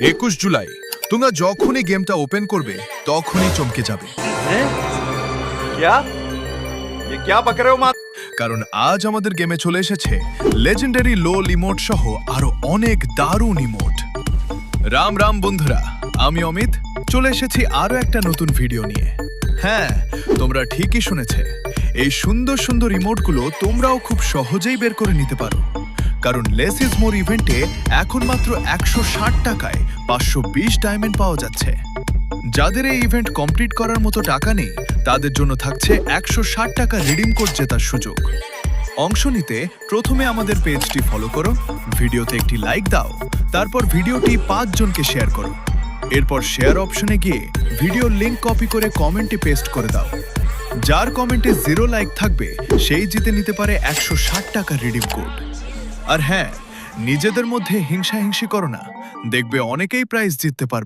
21 জুলাই তোমরা যখনই গেমটা ওপেন করবে তখনই চমকে যাবে। हैं? क्या ये क्या बक रहे हो माँ? কারণ আজ আমাদের গেমে চলে এসেছে লেজেন্ডারি লোল ইমোট সহ আরো অনেক দারুণ ইমোট। রাম রাম বন্ধুরা, আমি অমিত চলে এসেছি আরো একটা নতুন ভিডিও নিয়ে। হ্যাঁ, তোমরা ঠিকই শুনেছে, এই সুন্দর সুন্দর ইমোটগুলো তোমরাও খুব সহজেই বের করে নিতে পারো। কারণ লেস ইজ মোর ইভেন্টে এখন মাত্র 160 টাকায় 520 ডায়মন্ড পাওয়া যাচ্ছে। যাদের এই ইভেন্ট কমপ্লিট করার মতো টাকা নেই তাদের জন্য থাকছে 160 টাকা রিডিম কোড জেতার সুযোগ। অংশ নিতে প্রথমে আমাদের পেজটি ফলো করো, ভিডিওতে একটি লাইক দাও, তারপর ভিডিওটি 5 জনকে শেয়ার করো। এরপর শেয়ার অপশনে গিয়ে ভিডিওর লিংক কপি করে কমেন্টে পেস্ট করে দাও। যার কমেন্টে 0 লাইক থাকবে সেই জিতে নিতে পারে 160 টাকা রিডিম কোড। আর হ্যাঁ, নিজেদের মধ্যে হিংসাহিংসি করো না, দেখবে অনেকেই প্রাইজ জিততে পারবে।